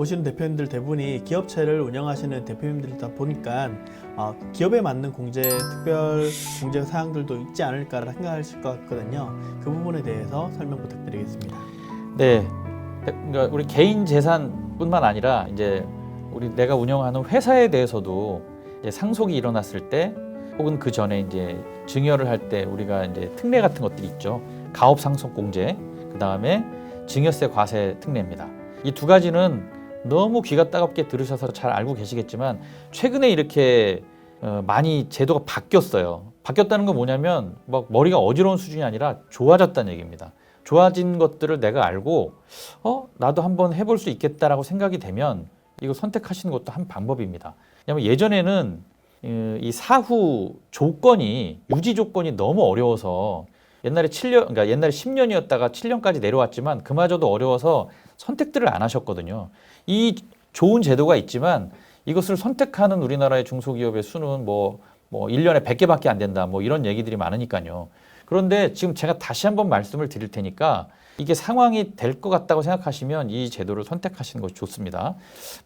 보시는 대표님들 대부분이 기업체를 운영하시는 대표님들이다 보니까 기업에 맞는 특별 공제 사항들도 있지 않을까 생각하실 것 같거든요. 그 부분에 대해서 설명 부탁드리겠습니다. 네, 그러니까 우리 개인 재산뿐만 아니라 이제 내가 운영하는 회사에 대해서도 이제 상속이 일어났을 때 혹은 그 전에 이제 증여를 할 때 우리가 이제 특례 같은 것들이 있죠. 가업 상속 공제, 그 다음에 증여세 과세 특례입니다. 이 두 가지는 너무 귀가 따갑게 들으셔서 잘 알고 계시겠지만 최근에 이렇게 많이 제도가 바뀌었어요. 바뀌었다는 건 뭐냐면 막 머리가 어지러운 수준이 아니라 좋아졌다는 얘기입니다. 좋아진 것들을 내가 알고 나도 한번 해볼 수 있겠다라고 생각이 되면 이거 선택하시는 것도 한 방법입니다. 왜냐하면 예전에는 이 사후 조건이 유지 조건이 너무 어려워서 옛날에 7년, 그러니까 옛날에 10년이었다가 7년까지 내려왔지만 그마저도 어려워서 선택들을 안 하셨거든요. 이 좋은 제도가 있지만 이것을 선택하는 우리나라의 중소기업의 수는 뭐 1년에 100개밖에 안 된다. 뭐 이런 얘기들이 많으니까요. 그런데 지금 제가 다시 한번 말씀을 드릴 테니까 이게 상황이 될 것 같다고 생각하시면 이 제도를 선택하시는 것이 좋습니다.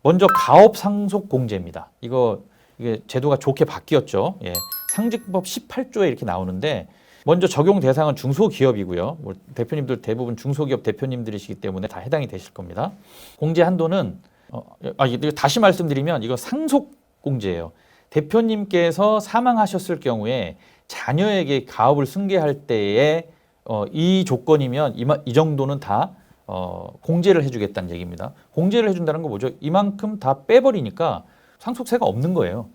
먼저 가업 상속 공제입니다. 이게 제도가 좋게 바뀌었죠. 예. 상직법 18조에 이렇게 나오는데 먼저 적용 대상은 중소기업이고요. 대표님들 대부분 중소기업 대표님들이시기 때문에 다 해당이 되실 겁니다. 공제 한도는 이거 다시 말씀드리면 이거 상속 공제예요. 대표님께서 사망하셨을 경우에 자녀에게 가업을 승계할 때에 이 조건이면 이 정도는 다 공제를 해주겠다는 얘기입니다. 공제를 해준다는 건 뭐죠? 이만큼 다 빼버리니까 상속세가 없는 거예요.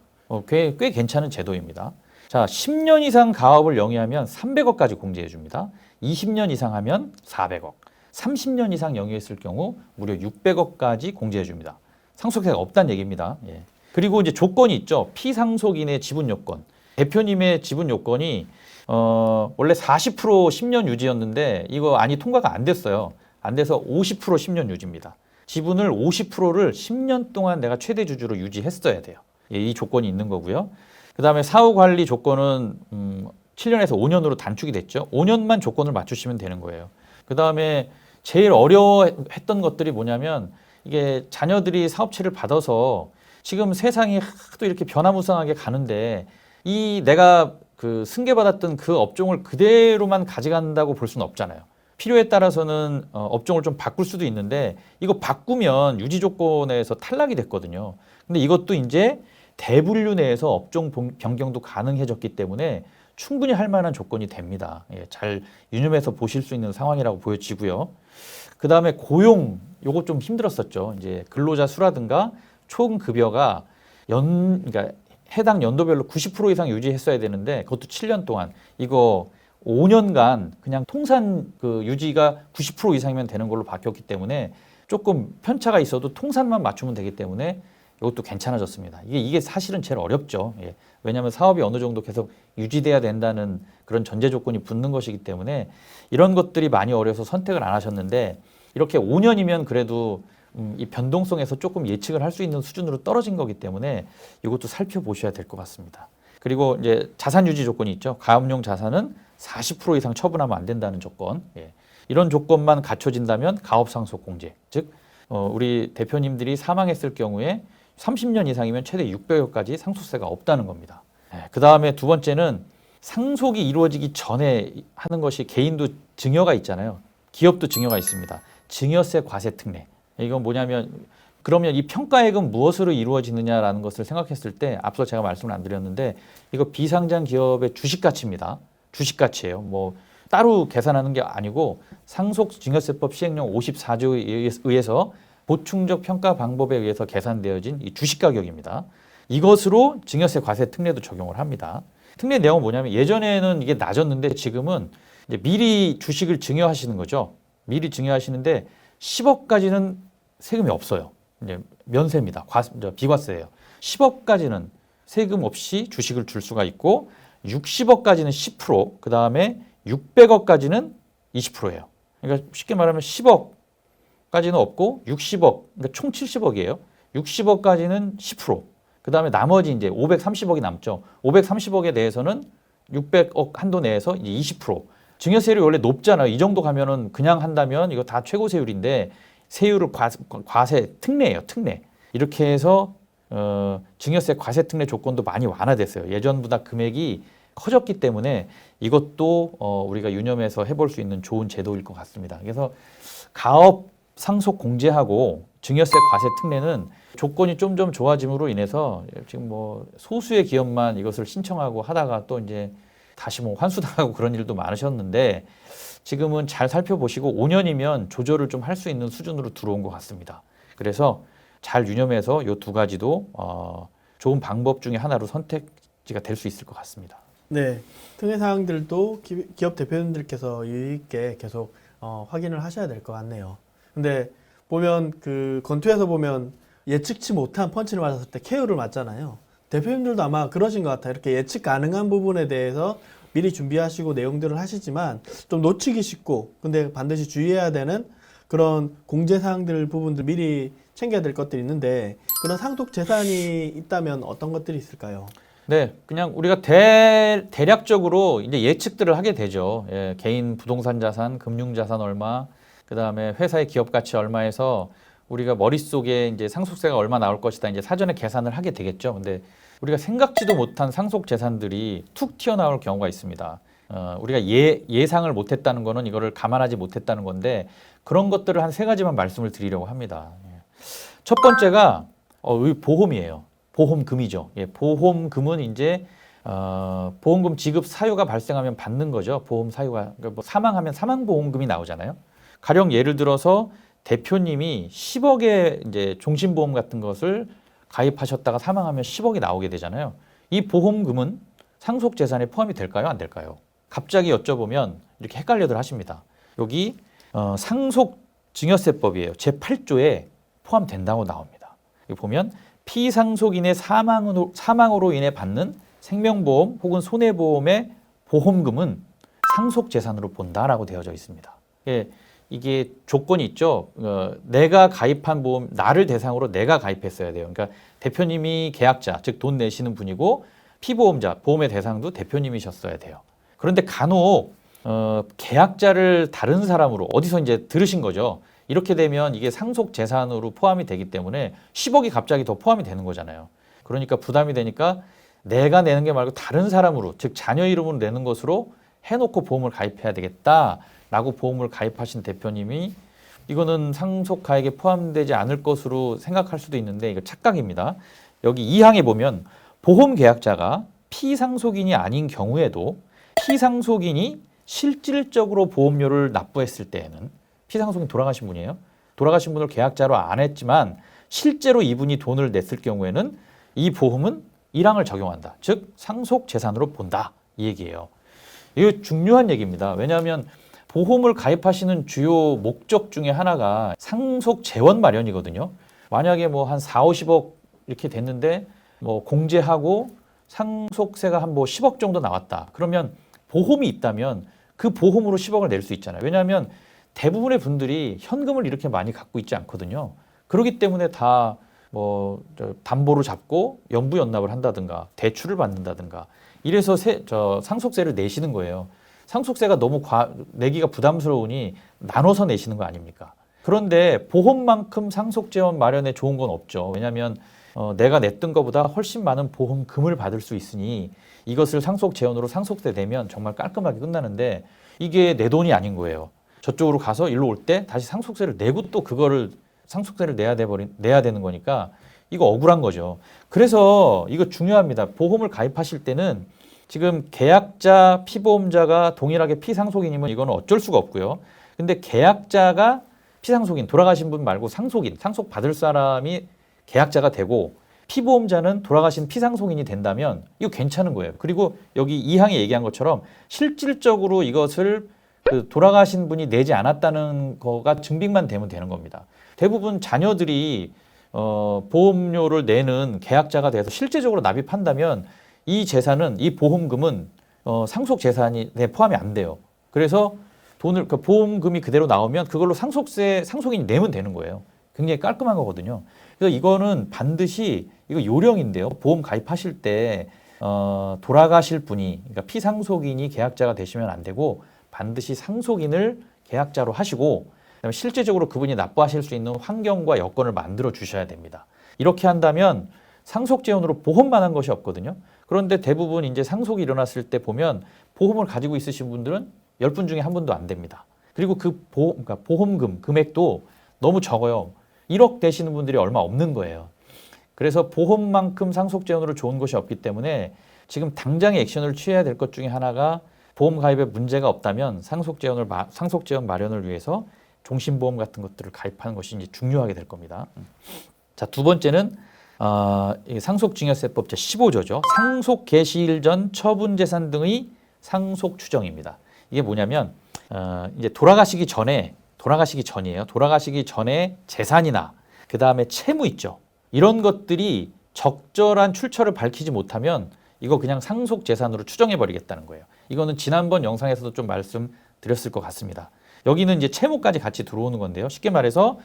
꽤 괜찮은 제도입니다. 자, 10년 이상 가업을 영위하면 300억까지 공제해 줍니다. 20년 이상 하면 400억, 30년 이상 영위했을 경우 무려 600억까지 공제해 줍니다. 상속세가 없다는 얘기입니다. 예. 그리고 이제 조건이 있죠. 피상속인의 지분 요건. 대표님의 지분 요건이 원래 40% 10년 유지였는데 이거 통과가 안 됐어요. 안 돼서 50% 10년 유지입니다. 지분을 50%를 10년 동안 내가 최대 주주로 유지했어야 돼요. 예, 이 조건이 있는 거고요. 그 다음에 사후 관리 조건은 7년에서 5년으로 단축이 됐죠. 5년만 조건을 맞추시면 되는 거예요. 그 다음에 제일 어려워했던 것들이 뭐냐면 이게 자녀들이 사업체를 받아서 지금 세상이 하도 이렇게 변화무쌍하게 가는데 내가 승계받았던 그 업종을 그대로만 가져간다고 볼 수는 없잖아요. 필요에 따라서는 업종을 좀 바꿀 수도 있는데 이거 바꾸면 유지 조건에서 탈락이 됐거든요. 근데 이것도 이제 대분류 내에서 업종 변경도 가능해졌기 때문에 충분히 할 만한 조건이 됩니다. 예, 잘 유념해서 보실 수 있는 상황이라고 보여지고요. 그 다음에 고용, 요거 좀 힘들었었죠. 이제 근로자 수라든가 총 급여가 그러니까 해당 연도별로 90% 이상 유지했어야 되는데 그것도 7년 동안 이거 5년간 그냥 통산 유지가 90% 이상이면 되는 걸로 바뀌었기 때문에 조금 편차가 있어도 통산만 맞추면 되기 때문에 이것도 괜찮아졌습니다. 이게 사실은 제일 어렵죠. 예. 왜냐하면 사업이 어느 정도 계속 유지돼야 된다는 그런 전제 조건이 붙는 것이기 때문에 이런 것들이 많이 어려서 선택을 안 하셨는데 이렇게 5년이면 그래도 이 변동성에서 조금 예측을 할 수 있는 수준으로 떨어진 거기 때문에 이것도 살펴보셔야 될 것 같습니다. 그리고 이제 자산 유지 조건이 있죠. 가업용 자산은 40% 이상 처분하면 안 된다는 조건. 예. 이런 조건만 갖춰진다면 가업상속 공제, 즉 우리 대표님들이 사망했을 경우에 30년 이상이면 최대 600억까지 상속세가 없다는 겁니다. 예. 그 다음에 두 번째는 상속이 이루어지기 전에 하는 것이 개인도 증여가 있잖아요. 기업도 증여가 있습니다. 증여세 과세 특례. 이건 뭐냐면 그러면 이 평가액은 무엇으로 이루어지느냐라는 것을 생각했을 때 앞서 제가 말씀을 안 드렸는데 이거 비상장 기업의 주식가치입니다. 주식가치예요. 뭐 따로 계산하는 게 아니고 상속증여세법 시행령 54조에 의해서 보충적 평가 방법에 의해서 계산되어진 이 주식가격입니다. 이것으로 증여세 과세 특례도 적용을 합니다. 특례 내용은 뭐냐면 예전에는 이게 낮았는데 지금은 이제 미리 주식을 증여하시는 거죠. 미리 증여하시는데 10억까지는 세금이 없어요. 이제 면세입니다. 비과세예요. 10억까지는 세금 없이 주식을 줄 수가 있고 60억까지는 10%, 그 다음에 600억까지는 20%예요. 그러니까 쉽게 말하면 10억까지는 없고 60억, 그러니까 총 70억이에요. 60억까지는 10%, 그 다음에 나머지 이제 530억이 남죠. 530억에 대해서는 600억 한도 내에서 이제 20%. 증여세율이 원래 높잖아요. 이 정도 가면은 그냥 한다면 이거 다 최고세율인데 세율을 과세 특례예요, 특례. 이렇게 해서 증여세 과세 특례 조건도 많이 완화됐어요. 예전보다 금액이 커졌기 때문에 이것도 우리가 유념해서 해볼 수 있는 좋은 제도일 것 같습니다. 그래서 가업 상속 공제하고 증여세 과세 특례는 조건이 좀 좋아짐으로 인해서 지금 뭐 소수의 기업만 이것을 신청하고 하다가 또 이제 다시 뭐 환수당하고 그런 일도 많으셨는데 지금은 잘 살펴보시고 5년이면 조절을 좀 할 수 있는 수준으로 들어온 것 같습니다. 그래서 잘 유념해서 이 두 가지도 좋은 방법 중에 하나로 선택지가 될 수 있을 것 같습니다. 네, 특례 사항들도 기업 대표님들께서 유의 있게 계속 확인을 하셔야 될 것 같네요. 근데 보면 그 건투에서 보면 예측치 못한 펀치를 맞았을 때 KO를 맞잖아요. 대표님들도 아마 그러신 것 같아요. 이렇게 예측 가능한 부분에 대해서 미리 준비하시고 내용들을 하시지만 좀 놓치기 쉽고 근데 반드시 주의해야 되는 그런 공제사항들 부분들 미리 챙겨야 될 것들이 있는데 그런 상속 재산이 있다면 어떤 것들이 있을까요? 네, 그냥 우리가 대략적으로 이제 예측들을 하게 되죠. 예, 개인 부동산 자산, 금융 자산 얼마, 그 다음에 회사의 기업 가치 얼마에서 우리가 머릿속에 이제 상속세가 얼마 나올 것이다. 이제 사전에 계산을 하게 되겠죠. 근데 우리가 생각지도 못한 상속 재산들이 툭 튀어나올 경우가 있습니다. 우리가 예상을 못했다는 거는 이거를 감안하지 못했다는 건데 그런 것들을 한 세 가지만 말씀을 드리려고 합니다. 첫 번째가 보험이에요. 보험금이죠. 예, 보험금은 이제 보험금 지급 사유가 발생하면 받는 거죠. 보험 사유가 그러니까 뭐 사망하면 사망보험금이 나오잖아요. 가령 예를 들어서 대표님이 10억의 이제 종신보험 같은 것을 가입하셨다가 사망하면 10억이 나오게 되잖아요. 이 보험금은 상속 재산에 포함이 될까요? 안 될까요? 갑자기 여쭤보면 이렇게 헷갈려들 하십니다. 여기 상속증여세법이에요. 제8조에 포함된다고 나옵니다. 여기 보면 피상속인의 사망으로 인해 받는 생명보험 혹은 손해보험의 보험금은 상속재산으로 본다라고 되어져 있습니다. 이게 조건이 있죠. 내가 가입한 보험, 나를 대상으로 내가 가입했어야 돼요. 그러니까 대표님이 계약자, 즉 돈 내시는 분이고 피보험자, 보험의 대상도 대표님이셨어야 돼요. 그런데 간혹 계약자를 다른 사람으로 어디서 이제 들으신 거죠. 이렇게 되면 이게 상속 재산으로 포함이 되기 때문에 10억이 갑자기 더 포함이 되는 거잖아요. 그러니까 부담이 되니까 내가 내는 게 말고 다른 사람으로, 즉 자녀 이름으로 내는 것으로 해놓고 보험을 가입해야 되겠다라고 보험을 가입하신 대표님이 이거는 상속가액에 포함되지 않을 것으로 생각할 수도 있는데 이거 착각입니다. 여기 2항에 보면 보험 계약자가 피상속인이 아닌 경우에도 피상속인이 실질적으로 보험료를 납부했을 때에는 피상속인 돌아가신 분이에요. 돌아가신 분을 계약자로 안 했지만 실제로 이분이 돈을 냈을 경우에는 이 보험은 1항을 적용한다. 즉 상속 재산으로 본다. 이 얘기예요. 이거 중요한 얘기입니다. 왜냐하면 보험을 가입하시는 주요 목적 중에 하나가 상속 재원 마련이거든요. 만약에 뭐 한 4, 50억 이렇게 됐는데 뭐 공제하고 상속세가 한 뭐 10억 정도 나왔다. 그러면 보험이 있다면 그 보험으로 10억을 낼 수 있잖아요. 왜냐하면 대부분의 분들이 현금을 이렇게 많이 갖고 있지 않거든요. 그렇기 때문에 다 뭐 담보로 잡고 연부연납을 한다든가 대출을 받는다든가 이래서 상속세를 내시는 거예요. 상속세가 너무 내기가 부담스러우니 나눠서 내시는 거 아닙니까? 그런데 보험만큼 상속재원 마련에 좋은 건 없죠. 왜냐하면 내가 냈던 것보다 훨씬 많은 보험금을 받을 수 있으니 이것을 상속재원으로 상속세 내면 정말 깔끔하게 끝나는데 이게 내 돈이 아닌 거예요. 저쪽으로 가서 일로 올 때 다시 상속세를 내고 또 그거를 상속세를 내야 되는 거니까 이거 억울한 거죠. 그래서 이거 중요합니다. 보험을 가입하실 때는 지금 계약자, 피보험자가 동일하게 피상속인이면 이거는 어쩔 수가 없고요. 근데 계약자가 피상속인, 돌아가신 분 말고 상속인, 상속 받을 사람이 계약자가 되고 피보험자는 돌아가신 피상속인이 된다면 이거 괜찮은 거예요. 그리고 여기 2항에 얘기한 것처럼 실질적으로 이것을 돌아가신 분이 내지 않았다는 거가 증빙만 되면 되는 겁니다. 대부분 자녀들이 보험료를 내는 계약자가 돼서 실제적으로 납입한다면 이 재산은, 이 보험금은 상속 재산이 포함이 안 돼요. 그래서 그 보험금이 그대로 나오면 그걸로 상속인이 내면 되는 거예요. 굉장히 깔끔한 거거든요. 그래서 이거는 반드시 이거 요령인데요. 보험 가입하실 때 돌아가실 분이, 그러니까 피상속인이 계약자가 되시면 안 되고 반드시 상속인을 계약자로 하시고 그다음에 실제적으로 그분이 납부하실 수 있는 환경과 여건을 만들어 주셔야 됩니다. 이렇게 한다면 상속재원으로 보험만 한 것이 없거든요. 그런데 대부분 이제 상속이 일어났을 때 보면 보험을 가지고 있으신 분들은 10분 중에 한 분도 안 됩니다. 그리고 그 그러니까 보험금 금액도 너무 적어요. 1억 되시는 분들이 얼마 없는 거예요. 그래서 보험만큼 상속재원으로 좋은 것이 없기 때문에 지금 당장의 액션을 취해야 될 것 중에 하나가 보험 가입에 문제가 없다면 상속재원 마련을 위해서 종신보험 같은 것들을 가입하는 것이 이제 중요하게 될 겁니다. 자, 두 번째는 상속증여세법 제15조죠. 상속 개시일 전 처분재산 등의 상속 추정입니다. 이게 뭐냐면 이제 돌아가시기 전이에요. 돌아가시기 전에 재산이나 그 다음에 채무 있죠. 이런 것들이 적절한 출처를 밝히지 못하면 이거 그냥 상속 재산으로 추정해 버리겠다는 거예요. 이거는 지난번 영상에서도 좀 말씀드렸을 것 같습니다. 여기는 이제 채무까지 같이 들어오는 건데요. 쉽게 말해서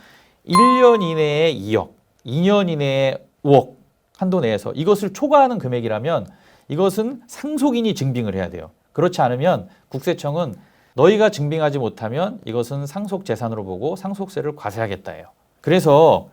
1년 이내에 2억, 2년 이내에 5억 한도 내에서 이것을 초과하는 금액이라면 이것은 상속인이 증빙을 해야 돼요. 그렇지 않으면 국세청은 너희가 증빙하지 못하면 이것은 상속 재산으로 보고 상속세를 과세하겠다예요. 그래서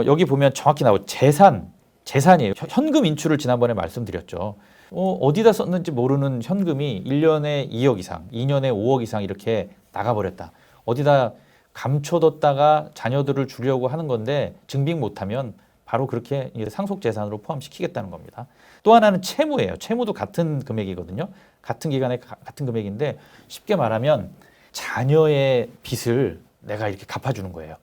여기 보면 정확히 나오고 재산이에요. 현금 인출을 지난번에 말씀드렸죠. 어디다 썼는지 모르는 현금이 1년에 2억 이상, 2년에 5억 이상 이렇게 나가버렸다. 어디다 감춰뒀다가 자녀들을 주려고 하는 건데 증빙 못하면 바로 그렇게 상속재산으로 포함시키겠다는 겁니다. 또 하나는 채무예요. 채무도 같은 금액이거든요. 같은 기간에 같은 금액인데 쉽게 말하면 자녀의 빚을 내가 이렇게 갚아주는 거예요.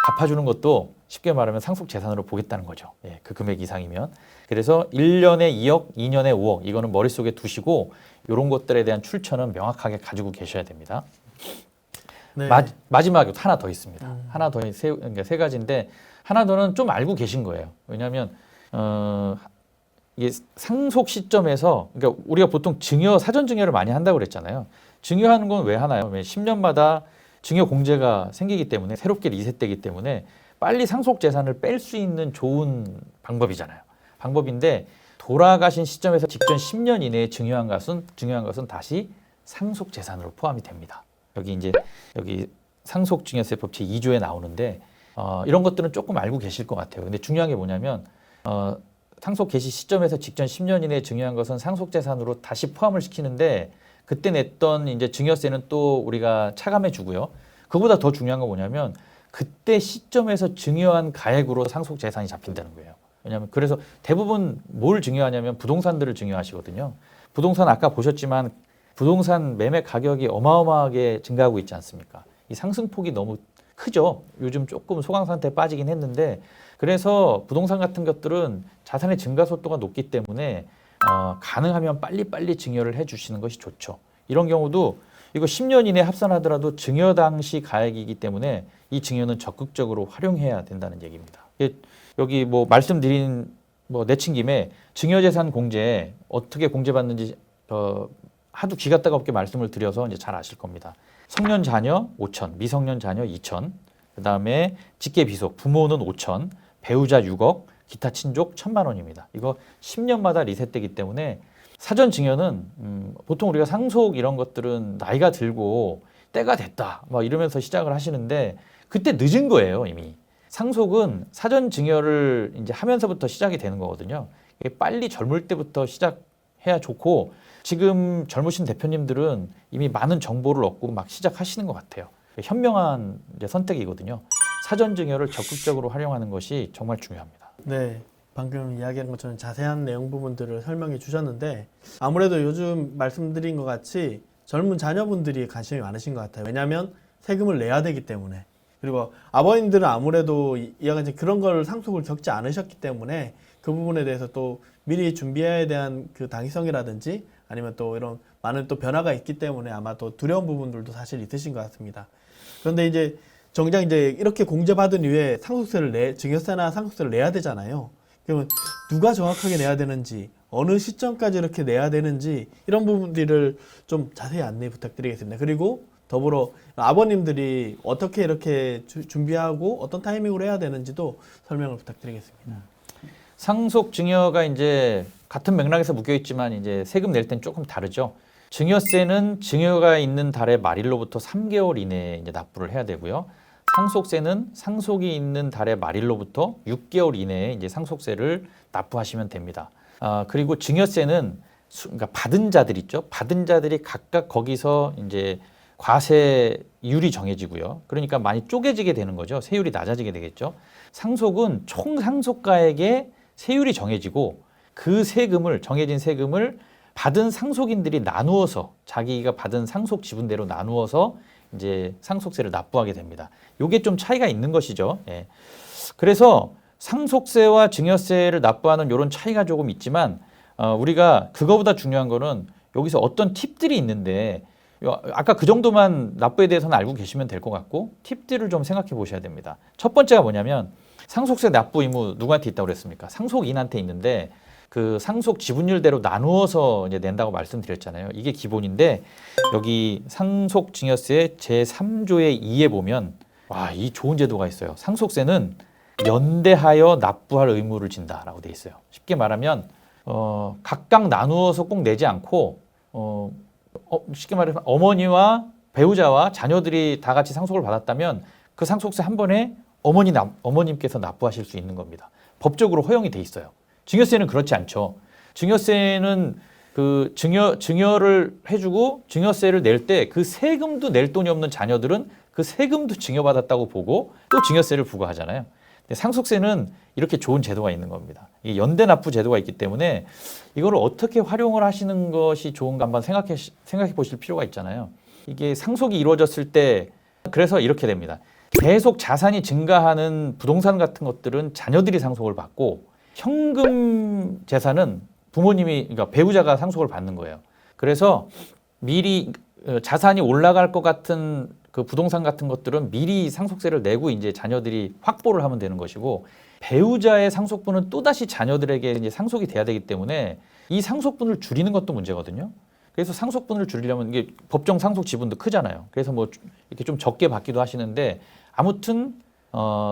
갚아주는 것도 쉽게 말하면 상속재산으로 보겠다는 거죠. 예, 그 금액 이상이면. 그래서 1년에 2억, 2년에 5억 이거는 머릿속에 두시고 이런 것들에 대한 출처는 명확하게 가지고 계셔야 됩니다. 네. 마지막에 하나 더 있습니다. 하나 더 그러니까 세 가지인데 하나 더는 좀 알고 계신 거예요. 왜냐하면 이게 상속 시점에서 그러니까 우리가 보통 사전 증여를 많이 한다고 그랬잖아요. 증여하는 건 왜 하나요? 10년마다 증여 공제가 생기기 때문에 새롭게 리셋되기 때문에 빨리 상속 재산을 뺄 수 있는 좋은 방법이잖아요. 방법인데 돌아가신 시점에서 직전 10년 이내에 증여한 것은 다시 상속 재산으로 포함이 됩니다. 여기 상속증여세법 제2조에 나오는데 이런 것들은 조금 알고 계실 것 같아요. 근데 중요한 게 뭐냐면 상속 개시 시점에서 직전 10년 이내에 증여한 것은 상속 재산으로 다시 포함을 시키는데 그때 냈던 이제 증여세는 또 우리가 차감해 주고요. 그보다 더 중요한 건 뭐냐면 그때 시점에서 증여한 가액으로 상속 재산이 잡힌다는 거예요. 왜냐하면 그래서 대부분 뭘 증여하냐면 부동산들을 증여하시거든요. 부동산 아까 보셨지만 부동산 매매 가격이 어마어마하게 증가하고 있지 않습니까? 이 상승폭이 너무 크죠. 요즘 조금 소강 상태에 빠지긴 했는데 그래서 부동산 같은 것들은 자산의 증가 속도가 높기 때문에 가능하면 빨리빨리 증여를 해주시는 것이 좋죠. 이런 경우도 이거 10년 이내에 합산하더라도 증여 당시 가액이기 때문에 이 증여는 적극적으로 활용해야 된다는 얘기입니다. 여기 뭐 말씀드린 내친 김에 증여재산 공제 어떻게 공제받는지 하도 귀 같다가 없게 말씀을 드려서 이제 잘 아실 겁니다. 성년 자녀 5천, 미성년 자녀 2천, 그 다음에 직계 비속, 부모는 5천, 배우자 6억, 기타 친족 1,000만 원입니다. 이거 10년마다 리셋되기 때문에 사전 증여는 보통 우리가 상속 이런 것들은 나이가 들고 때가 됐다 막 이러면서 시작을 하시는데 그때 늦은 거예요 이미. 상속은 사전 증여를 이제 하면서부터 시작이 되는 거거든요. 빨리 젊을 때부터 시작해야 좋고 지금 젊으신 대표님들은 이미 많은 정보를 얻고 막 시작하시는 것 같아요. 현명한 이제 선택이거든요. 사전 증여를 적극적으로 활용하는 것이 정말 중요합니다. 네, 방금 이야기한 것처럼 자세한 내용 부분들을 설명해 주셨는데 아무래도 요즘 말씀드린 것 같이 젊은 자녀분들이 관심이 많으신 것 같아요. 왜냐하면 세금을 내야 되기 때문에. 그리고 아버님들은 아무래도 이와 같이 그런 걸 상속을 겪지 않으셨기 때문에 그 부분에 대해서 또 미리 준비해야 대한 그 당위성이라든지 아니면 또 이런 많은 또 변화가 있기 때문에 아마 또 두려운 부분들도 사실 있으신 것 같습니다. 그런데 이제 정작 이제 이렇게 공제받은 이후에 증여세나 상속세를 내야 되잖아요. 그러면 누가 정확하게 내야 되는지, 어느 시점까지 이렇게 내야 되는지 이런 부분들을 좀 자세히 안내 부탁드리겠습니다. 그리고 더불어 아버님들이 어떻게 이렇게 준비하고 어떤 타이밍으로 해야 되는지도 설명을 부탁드리겠습니다. 상속 증여가 이제 같은 맥락에서 묶여 있지만 이제 세금 낼 땐 조금 다르죠. 증여세는 증여가 있는 달의 말일로부터 3개월 이내에 이제 납부를 해야 되고요. 상속세는 상속이 있는 달의 말일로부터 6개월 이내에 이제 상속세를 납부하시면 됩니다. 그리고 증여세는 그러니까 받은 자들 있죠. 받은 자들이 각각 거기서 이제 과세율이 정해지고요. 그러니까 많이 쪼개지게 되는 거죠. 세율이 낮아지게 되겠죠. 상속은 총 상속가에게 세율이 정해지고 그 세금을 정해진 세금을 받은 상속인들이 나누어서 자기가 받은 상속 지분대로 나누어서 이제 상속세를 납부하게 됩니다. 이게 좀 차이가 있는 것이죠. 예. 그래서 상속세와 증여세를 납부하는 이런 차이가 조금 있지만 우리가 그거보다 중요한 거는 여기서 어떤 팁들이 있는데 아까 그 정도만 납부에 대해서는 알고 계시면 될 것 같고 팁들을 좀 생각해 보셔야 됩니다. 첫 번째가 뭐냐면 상속세 납부 의무 누구한테 있다고 그랬습니까? 상속인한테 있는데 그 상속 지분율대로 나누어서 이제 낸다고 말씀드렸잖아요. 이게 기본인데 여기 상속증여세 제3조의 2에 보면 와, 이 좋은 제도가 있어요. 상속세는 연대하여 납부할 의무를 진다라고 돼 있어요. 쉽게 말하면 각각 나누어서 꼭 내지 않고 쉽게 말해서 어머니와 배우자와 자녀들이 다 같이 상속을 받았다면 그 상속세 한 번에 어머님께서 납부하실 수 있는 겁니다. 법적으로 허용이 돼 있어요. 증여세는 그렇지 않죠. 증여세는 그 증여를 해주고 증여세를 낼 때 그 세금도 낼 돈이 없는 자녀들은 그 세금도 증여받았다고 보고 또 증여세를 부과하잖아요. 근데 상속세는 이렇게 좋은 제도가 있는 겁니다. 이 연대 납부 제도가 있기 때문에 이걸 어떻게 활용을 하시는 것이 좋은가 한번 생각해 보실 필요가 있잖아요. 이게 상속이 이루어졌을 때 그래서 이렇게 됩니다. 계속 자산이 증가하는 부동산 같은 것들은 자녀들이 상속을 받고 현금 재산은 부모님이 그러니까 배우자가 상속을 받는 거예요. 그래서 미리 자산이 올라갈 것 같은 그 부동산 같은 것들은 미리 상속세를 내고 이제 자녀들이 확보를 하면 되는 것이고 배우자의 상속분은 또다시 자녀들에게 이제 상속이 돼야 되기 때문에 이 상속분을 줄이는 것도 문제거든요. 그래서 상속분을 줄이려면 이게 법정 상속 지분도 크잖아요. 그래서 뭐 이렇게 좀 적게 받기도 하시는데 아무튼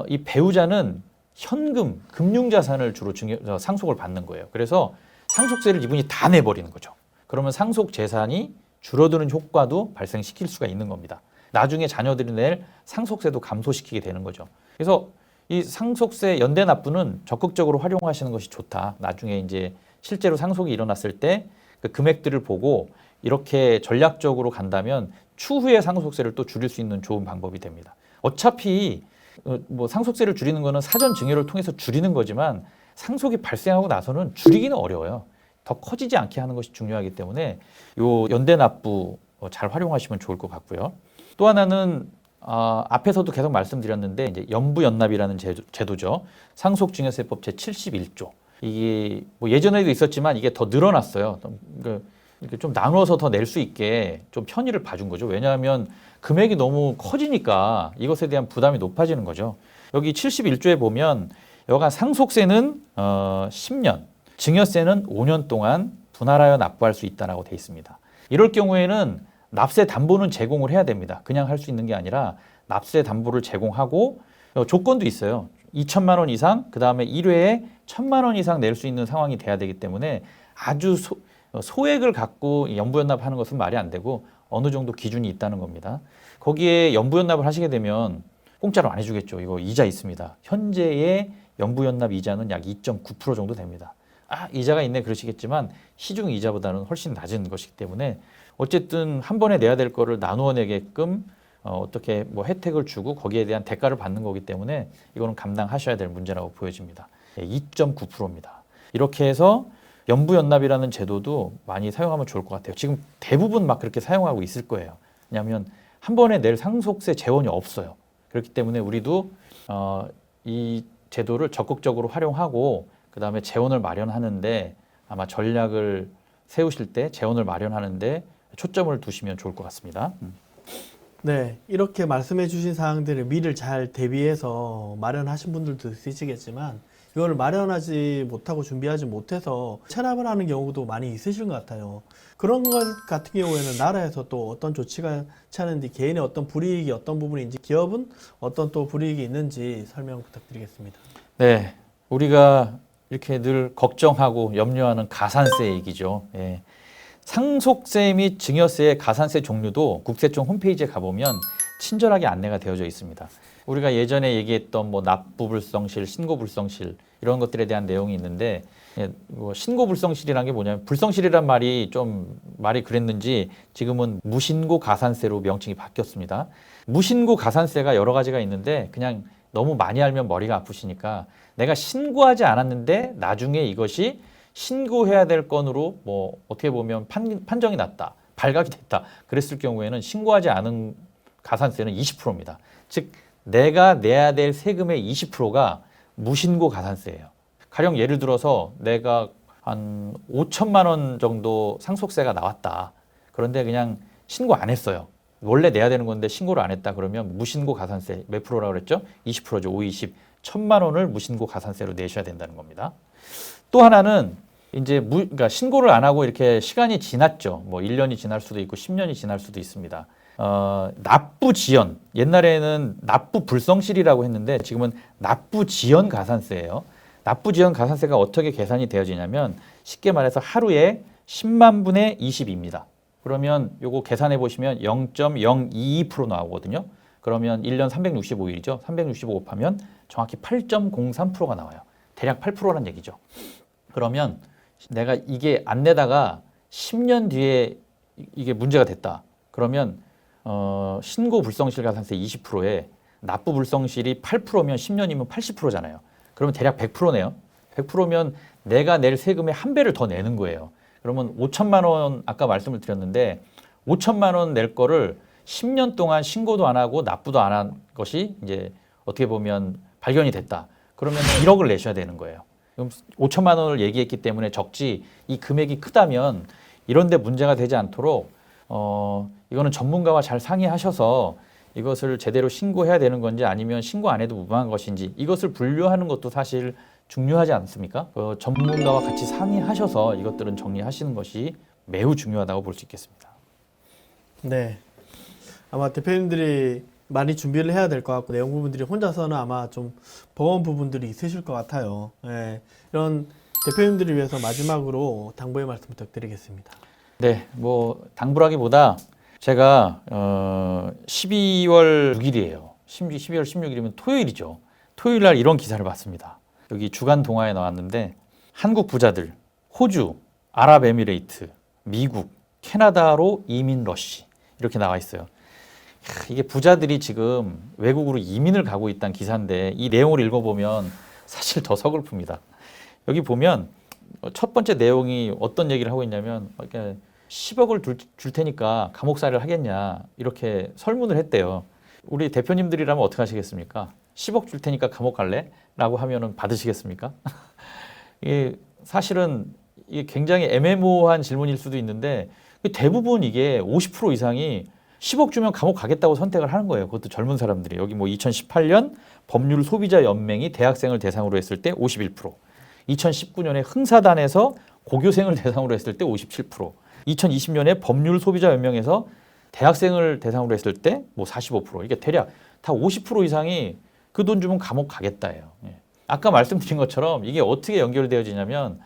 이 배우자는 현금, 금융자산을 주로 상속을 받는 거예요. 그래서 상속세를 이분이 다 내버리는 거죠. 그러면 상속 재산이 줄어드는 효과도 발생시킬 수가 있는 겁니다. 나중에 자녀들이 낼 상속세도 감소시키게 되는 거죠. 그래서 이 상속세 연대 납부는 적극적으로 활용하시는 것이 좋다. 나중에 이제 실제로 상속이 일어났을 때 그 금액들을 보고 이렇게 전략적으로 간다면 추후에 상속세를 또 줄일 수 있는 좋은 방법이 됩니다. 어차피 뭐 상속세를 줄이는 거는 사전 증여를 통해서 줄이는 거지만 상속이 발생하고 나서는 줄이기는 어려워요. 더 커지지 않게 하는 것이 중요하기 때문에 요 연대 납부 잘 활용하시면 좋을 것 같고요. 또 하나는 앞에서도 계속 말씀드렸는데 이제 연부연납이라는 제도죠. 상속증여세법 제71조. 이게 뭐 예전에도 있었지만 이게 더 늘어났어요. 이렇게 좀 나눠서 더 낼 수 있게 좀 편의를 봐준 거죠. 왜냐하면 금액이 너무 커지니까 이것에 대한 부담이 높아지는 거죠. 여기 71조에 보면 여간 상속세는 10년, 증여세는 5년 동안 분할하여 납부할 수 있다라고 돼 있습니다. 이럴 경우에는 납세 담보는 제공을 해야 됩니다. 그냥 할 수 있는 게 아니라 납세 담보를 제공하고 조건도 있어요. 2천만 원 이상, 그 다음에 1회에 1,000만 원 이상 낼 수 있는 상황이 돼야 되기 때문에 아주 소액을 갖고 연부연납하는 것은 말이 안 되고 어느 정도 기준이 있다는 겁니다. 거기에 연부연납을 하시게 되면 공짜로 안 해주겠죠. 이거 이자 있습니다. 현재의 연부연납 이자는 약 2.9% 정도 됩니다. 이자가 있네 그러시겠지만 시중 이자보다는 훨씬 낮은 것이기 때문에 어쨌든 한 번에 내야 될 거를 나누어 내게끔 어떻게 뭐 혜택을 주고 거기에 대한 대가를 받는 거기 때문에 이거는 감당하셔야 될 문제라고 보여집니다. 2.9%입니다. 이렇게 해서 연부연납이라는 제도도 많이 사용하면 좋을 것 같아요. 지금 대부분 막 그렇게 사용하고 있을 거예요. 왜냐하면 한 번에 낼 상속세 재원이 없어요. 그렇기 때문에 우리도 이 제도를 적극적으로 활용하고 그 다음에 재원을 마련하는데 아마 전략을 세우실 때 재원을 마련하는데 초점을 두시면 좋을 것 같습니다. 네, 이렇게 말씀해 주신 사항들을 미리 잘 대비해서 마련하신 분들도 있으시겠지만 이거를 마련하지 못하고 준비하지 못해서 체납을 하는 경우도 많이 있으신 것 같아요. 그런 것 같은 경우에는 나라에서 또 어떤 조치가 취하는지 개인의 어떤 불이익이 어떤 부분인지 기업은 어떤 또 불이익이 있는지 설명 부탁드리겠습니다. 네, 우리가 이렇게 늘 걱정하고 염려하는 가산세 얘기죠. 예. 상속세 및 증여세의 가산세 종류도 국세청 홈페이지에 가보면 친절하게 안내가 되어져 있습니다. 우리가 예전에 얘기했던 뭐 납부불성실, 신고불성실 이런 것들에 대한 내용이 있는데 뭐 신고불성실이라는 게 뭐냐면 불성실이란 말이 좀 말이 그랬는지 지금은 무신고 가산세로 명칭이 바뀌었습니다. 무신고 가산세가 여러 가지가 있는데 그냥 너무 많이 알면 머리가 아프시니까 내가 신고하지 않았는데 나중에 이것이 신고해야 될 건으로 뭐 어떻게 보면 판정이 났다, 발각이 됐다. 그랬을 경우에는 신고하지 않은 가산세는 20%입니다. 즉 내가 내야 될 세금의 20%가 무신고 가산세예요. 가령 예를 들어서 내가 한 5천만 원 정도 상속세가 나왔다. 그런데 그냥 신고 안 했어요. 원래 내야 되는 건데 신고를 안 했다. 그러면 무신고 가산세 몇 프로라고 그랬죠? 20%죠. 5, 20. 1,000만 원을 무신고 가산세로 내셔야 된다는 겁니다. 또 하나는 이제 그러니까 신고를 안 하고 이렇게 시간이 지났죠. 뭐 1년이 지날 수도 있고 10년이 지날 수도 있습니다. 납부 지연. 옛날에는 납부 불성실이라고 했는데 지금은 납부 지연 가산세예요. 납부 지연 가산세가 어떻게 계산이 되어지냐면 쉽게 말해서 하루에 10만 분의 20입니다. 그러면 요거 계산해 보시면 0.022% 나오거든요. 그러면 1년 365일이죠. 365 곱하면 정확히 8.03%가 나와요. 대략 8%라는 얘기죠. 그러면 내가 이게 안 내다가 10년 뒤에 이게 문제가 됐다. 그러면 신고 불성실 가산세 20%에 납부 불성실이 8%면 10년이면 80%잖아요. 그러면 대략 100%네요. 100%면 내가 낼 세금의 한 배를 더 내는 거예요. 그러면 5천만 원 아까 말씀을 드렸는데 5천만 원 낼 거를 10년 동안 신고도 안 하고 납부도 안 한 것이 이제 어떻게 보면 발견이 됐다. 그러면 1억을 내셔야 되는 거예요. 그럼 5천만 원을 얘기했기 때문에 적지 이 금액이 크다면 이런 데 문제가 되지 않도록 이거는 전문가와 잘 상의하셔서 이것을 제대로 신고해야 되는 건지 아니면 신고 안 해도 무방한 것인지 이것을 분류하는 것도 사실 중요하지 않습니까? 전문가와 같이 상의하셔서 이것들은 정리하시는 것이 매우 중요하다고 볼 수 있겠습니다. 네. 아마 대표님들이 많이 준비를 해야 될 것 같고 내용 부분들이 혼자서는 아마 좀 버거운 부분들이 있으실 것 같아요. 네. 이런 대표님들을 위해서 마지막으로 당부의 말씀 부탁드리겠습니다. 네, 뭐 당부라기보다 제가 12월 6일이에요. 12월 16일이면 토요일이죠. 토요일 날 이런 기사를 봤습니다. 여기 주간 동아에 나왔는데 한국 부자들 호주, 아랍에미레이트, 미국, 캐나다로 이민 러시 이렇게 나와 있어요. 이게 부자들이 지금 외국으로 이민을 가고 있다는 기사인데 이 내용을 읽어보면 사실 더 서글픕니다. 여기 보면 첫 번째 내용이 어떤 얘기를 하고 있냐면 10억을 줄 테니까 감옥살이를 하겠냐 이렇게 설문을 했대요. 우리 대표님들이라면 어떻게 하시겠습니까? 10억 줄 테니까 감옥 갈래? 라고 하면은 받으시겠습니까? 이게 사실은 이게 굉장히 애매모호한 질문일 수도 있는데 대부분 이게 50% 이상이 10억 주면 감옥 가겠다고 선택을 하는 거예요. 그것도 젊은 사람들이. 여기 뭐 2018년 법률 소비자 연맹이 대학생을 대상으로 했을 때 51%, 2019년에 흥사단에서 고교생을 대상으로 했을 때 57%, 2020년에 법률 소비자 연맹에서 대학생을 대상으로 했을 때 뭐 45%. 이게 대략 다 50% 이상이 그 돈 주면 감옥 가겠다예요. 아까 말씀드린 것처럼 이게 어떻게 연결되어지냐면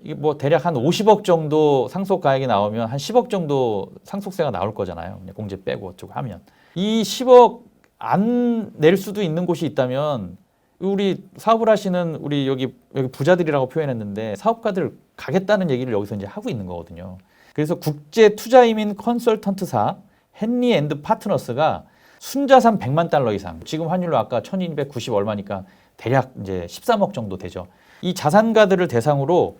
이게 뭐 대략 한 50억 정도 상속 가액이 나오면 한 10억 정도 상속세가 나올 거잖아요. 공제 빼고 어쩌고 하면 이 10억 안 낼 수도 있는 곳이 있다면 우리 사업을 하시는 우리 여기 부자들이라고 표현했는데 사업가들 가겠다는 얘기를 여기서 이제 하고 있는 거거든요. 그래서 국제 투자이민 컨설턴트사 헨리 앤드 파트너스가 순자산 100만 달러 이상, 지금 환율로 아까 1290 얼마니까 대략 이제 13억 정도 되죠. 이 자산가들을 대상으로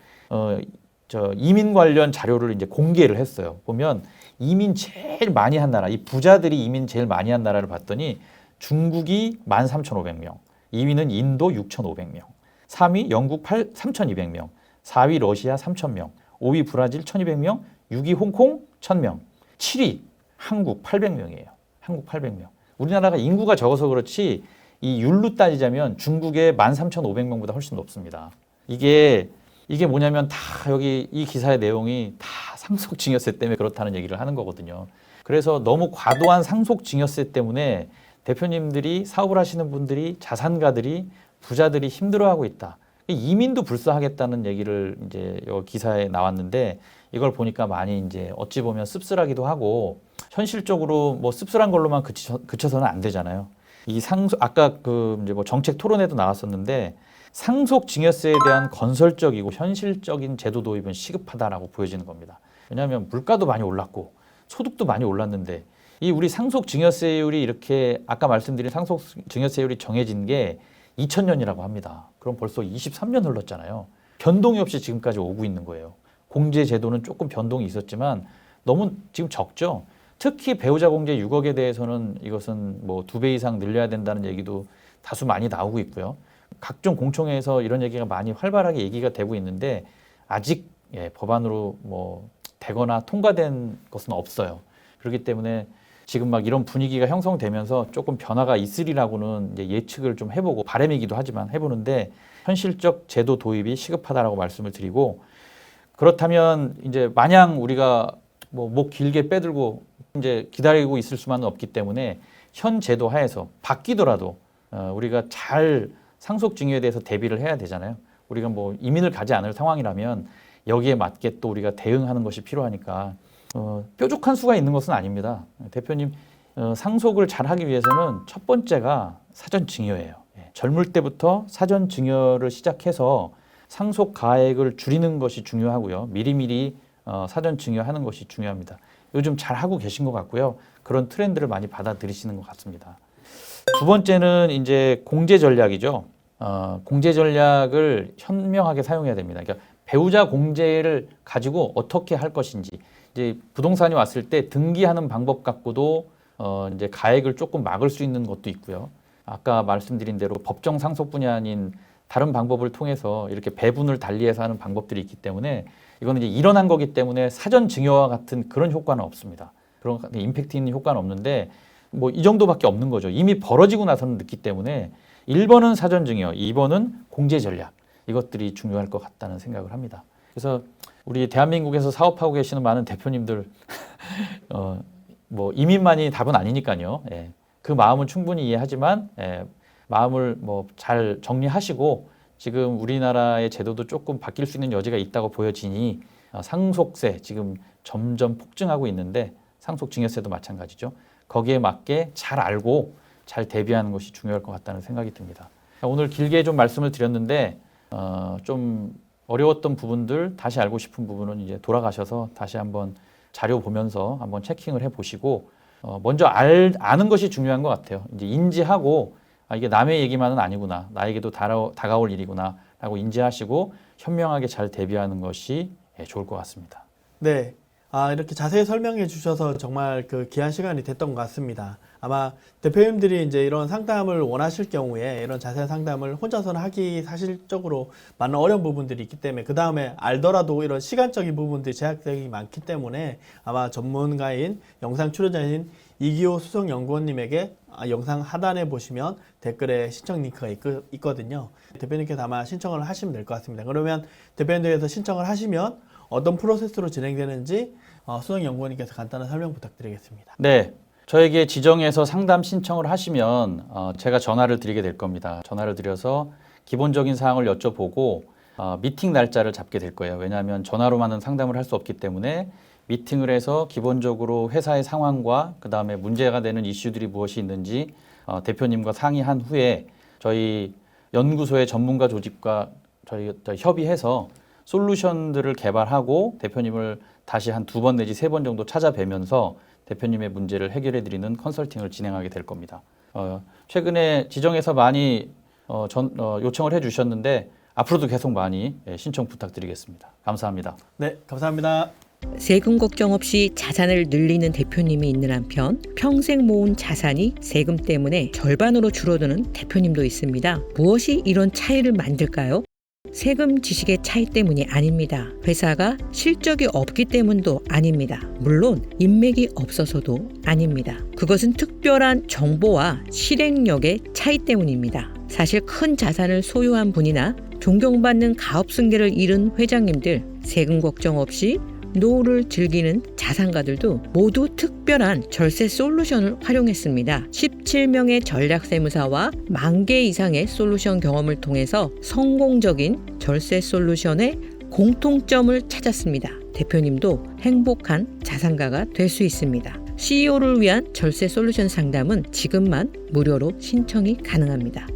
이민 관련 자료를 이제 공개를 했어요. 보면 이민 제일 많이 한 나라, 이 부자들이 이민 제일 많이 한 나라를 봤더니 중국이 13,500명, 2위는 인도 6,500명, 3위 영국 3,200명, 4위 러시아 3,000명, 5위 브라질 1,200명, 6위 홍콩 1,000명, 7위 한국 800명이에요. 한국 800명. 우리나라가 인구가 적어서 그렇지 이 율로 따지자면 중국의 13,500명보다 훨씬 높습니다. 이게 뭐냐면 다 여기 이 기사의 내용이 다 상속증여세 때문에 그렇다는 얘기를 하는 거거든요. 그래서 너무 과도한 상속증여세 때문에 대표님들이 사업을 하시는 분들이 자산가들이 부자들이 힘들어하고 있다. 이민도 불사하겠다는 얘기를 이제 요 기사에 나왔는데 이걸 보니까 많이 이제 어찌 보면 씁쓸하기도 하고 현실적으로 뭐 씁쓸한 걸로만 그쳐서는 안 되잖아요. 이 상속 아까 그 이제 뭐 정책 토론회도 나왔었는데 상속 증여세에 대한 건설적이고 현실적인 제도 도입은 시급하다라고 보여지는 겁니다. 왜냐하면 물가도 많이 올랐고 소득도 많이 올랐는데 이 우리 상속 증여세율이 이렇게 아까 말씀드린 상속 증여세율이 정해진 게 2000년이라고 합니다. 그럼 벌써 23년 흘렀잖아요. 변동이 없이 지금까지 오고 있는 거예요. 공제 제도는 조금 변동이 있었지만 너무 지금 적죠. 특히 배우자 공제 6억에 대해서는 이것은 뭐 2배 이상 늘려야 된다는 얘기도 다수 많이 나오고 있고요. 각종 공청회에서 이런 얘기가 많이 활발하게 얘기가 되고 있는데 아직 법안으로 뭐 되거나 통과된 것은 없어요. 그렇기 때문에 지금 막 이런 분위기가 형성되면서 조금 변화가 있으리라고는 이제 예측을 좀 해보고 바람이기도 하지만 해보는데 현실적 제도 도입이 시급하다라고 말씀을 드리고 그렇다면 이제 마냥 우리가 뭐 목 길게 빼들고 이제 기다리고 있을 수만은 없기 때문에 현 제도 하에서 바뀌더라도 우리가 잘 상속 증여에 대해서 대비를 해야 되잖아요. 우리가 뭐 이민을 가지 않을 상황이라면 여기에 맞게 또 우리가 대응하는 것이 필요하니까 뾰족한 수가 있는 것은 아닙니다. 대표님 상속을 잘 하기 위해서는 첫 번째가 사전 증여예요. 젊을 때부터 사전 증여를 시작해서 상속 가액을 줄이는 것이 중요하고요. 미리미리 사전 증여하는 것이 중요합니다. 요즘 잘 하고 계신 것 같고요. 그런 트렌드를 많이 받아들이시는 것 같습니다. 두 번째는 이제 공제 전략이죠. 공제 전략을 현명하게 사용해야 됩니다. 그러니까 배우자 공제를 가지고 어떻게 할 것인지 이제 부동산이 왔을 때 등기하는 방법 갖고도 이제 가액을 조금 막을 수 있는 것도 있고요. 아까 말씀드린 대로 법정 상속분이 아닌 다른 방법을 통해서 이렇게 배분을 달리해서 하는 방법들이 있기 때문에 이거는 이제 일어난 거기 때문에 사전 증여와 같은 그런 효과는 없습니다. 그런 임팩트 있는 효과는 없는데 뭐 이 정도밖에 없는 거죠. 이미 벌어지고 나서는 늦기 때문에 1번은 사전 증여, 2번은 공제 전략 이것들이 중요할 것 같다는 생각을 합니다. 그래서 우리 대한민국에서 사업하고 계시는 많은 대표님들 뭐 이민만이 답은 아니니까요. 예. 그 마음은 충분히 이해하지만 마음을 뭐 잘 정리하시고 지금 우리나라의 제도도 조금 바뀔 수 있는 여지가 있다고 보여지니 상속세 지금 점점 폭증하고 있는데 상속증여세도 마찬가지죠. 거기에 맞게 잘 알고 잘 대비하는 것이 중요할 것 같다는 생각이 듭니다. 오늘 길게 좀 말씀을 드렸는데 좀 어려웠던 부분들 다시 알고 싶은 부분은 이제 돌아가셔서 다시 한번 자료 보면서 한번 체킹을 해보시고 먼저 아는 것이 중요한 것 같아요. 이제 인지하고 이게 남의 얘기만은 아니구나. 나에게도 다가올 일이구나 라고 인지하시고 현명하게 잘 대비하는 것이 좋을 것 같습니다. 네. 이렇게 자세히 설명해 주셔서 정말 그 귀한 시간이 됐던 것 같습니다. 아마 대표님들이 이제 이런 상담을 원하실 경우에 이런 자세한 상담을 혼자서는 하기 사실적으로 많은 어려운 부분들이 있기 때문에 그 다음에 알더라도 이런 시간적인 부분들이 제약이 많기 때문에 아마 전문가인 영상 출연자인 이기호 수석연구원님에게 영상 하단에 보시면 댓글에 신청 링크가 있거든요. 대표님께서 아마 신청을 하시면 될 것 같습니다. 그러면 대표님들께서 신청을 하시면 어떤 프로세스로 진행되는지 수석연구원님께서 간단한 설명 부탁드리겠습니다. 네, 저에게 지정해서 상담 신청을 하시면 제가 전화를 드리게 될 겁니다. 전화를 드려서 기본적인 사항을 여쭤보고 미팅 날짜를 잡게 될 거예요. 왜냐하면 전화로만은 상담을 할 수 없기 때문에 미팅을 해서 기본적으로 회사의 상황과 그 다음에 문제가 되는 이슈들이 무엇이 있는지 대표님과 상의한 후에 저희 연구소의 전문가 조직과 저희 협의해서 솔루션들을 개발하고 대표님을 다시 한 2번 내지 3번 정도 찾아뵈면서 대표님의 문제를 해결해 드리는 컨설팅을 진행하게 될 겁니다. 최근에 지정해서 많이 요청을 해 주셨는데 앞으로도 계속 많이 신청 부탁드리겠습니다. 감사합니다. 네, 감사합니다. 세금 걱정 없이 자산을 늘리는 대표님이 있는 한편 평생 모은 자산이 세금 때문에 절반으로 줄어드는 대표님도 있습니다. 무엇이 이런 차이를 만들까요? 세금 지식의 차이 때문이 아닙니다. 회사가 실적이 없기 때문도 아닙니다. 물론 인맥이 없어서도 아닙니다. 그것은 특별한 정보와 실행력의 차이 때문입니다. 사실 큰 자산을 소유한 분이나 존경받는 가업 승계를 이룬 회장님들 세금 걱정 없이 노후를 즐기는 자산가들도 모두 특별한 절세 솔루션을 활용했습니다. 17명의 전략세무사와 10,000개 이상의 솔루션 경험을 통해서 성공적인 절세 솔루션의 공통점을 찾았습니다. 대표님도 행복한 자산가가 될 수 있습니다. CEO를 위한 절세 솔루션 상담은 지금만 무료로 신청이 가능합니다.